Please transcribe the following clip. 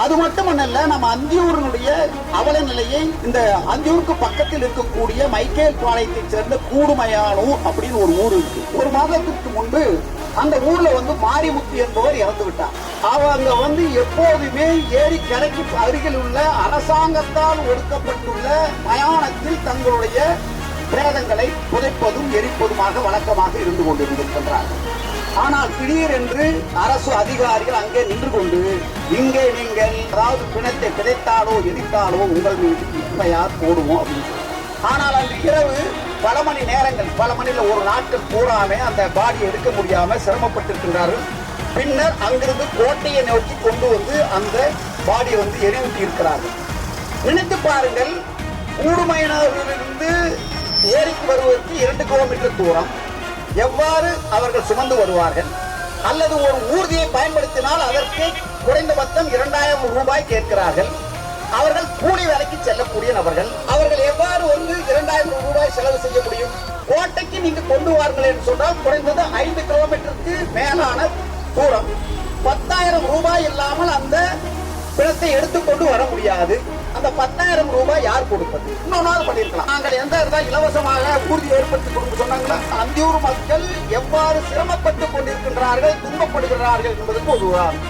அது மட்டுமல்ல, நம்ம அந்தியூரினுடைய அவல நிலையை, இந்த அந்தியூருக்கு பக்கத்தில் இருக்கக்கூடிய மைக்கேல் பாளையத்தைச் சேர்ந்த கூடுமையானூர் அப்படின்னு ஒரு ஊர் இருக்கு. ஒரு மாதத்திற்கு முன்பு அந்த ஊர்ல மாரிமுத்து என்பவர் இறந்து விட்டார். அவங்க எப்போதுமே ஏரி கரைக்கு அருகில் உள்ள அரசாங்கத்தால் ஒடுக்கப்பட்டுள்ள மயானத்தில் தங்களுடைய பிரேதங்களை புதைப்பதும் எரிப்பதுமாக வழக்கமாக இருந்து கொண்டிருக்கின்றார்கள். ஆனால் திடீரென்று அரசு அதிகாரிகள் அங்கே நின்று கொண்டு, இங்கே நீங்கள் அதாவது பிணத்தை பிதைத்தாலோ எரித்தாலோ உங்கள் மீது எஃப்ஐஆர் போடுவோம் அப்படின்னு. ஆனால் அன்று இரவு பல மணி நேரங்கள், பல மணியில் ஒரு நாட்கள் பூராமே அந்த பாடியை எடுக்க முடியாம சிரமப்பட்டிருக்கின்றார்கள். பின்னர் அங்கிருந்து கோட்டையை நோக்கி கொண்டு அந்த பாடியை எரிவிட்டு இருக்கிறார்கள். நினைத்து பாருங்கள், கூடுமையிலிருந்து ஏரிக்கு வருவதற்கு 2 கிலோமீட்டர் தூரம் எவ்வாறு அவர்கள் சுமந்து வருவார்கள்? அல்லது ஒரு ஊர்தியை பயன்படுத்தினால் அதற்கு குறைந்தபட்சம் 2000 ரூபாய் கேட்கிறார்கள். அவர்கள் கூலி வேலைக்கு செல்லக்கூடிய நபர்கள். அவர்கள் எவ்வாறு 2000 ரூபாய் செலவு செய்ய முடியும்? கோட்டைக்கு நீங்க கொண்டு வாருங்கள் என்று சொன்னால் குறைந்தது 5 கிலோமீட்டருக்கு மேலான தூரம். 10,000 ரூபாய் இல்லாமல் அந்த பிணத்தை எடுத்துக்கொண்டு வர முடியாது. அந்த 10,000 ரூபாய் யார் கொடுப்பது? இன்னொன்னாவது பண்ணிருக்கலாம். நாங்கள் எந்த இலவசமாக ஊர்தி ஏற்படுத்தி கொடுக்க சொன்னாங்களா? அந்தியூர் மக்கள் எவ்வாறு சிரமப்பட்டுக் கொண்டிருக்கின்றார்கள், துன்பப்படுகிறார்கள் என்பதற்கு ஒரு உதாரணம்.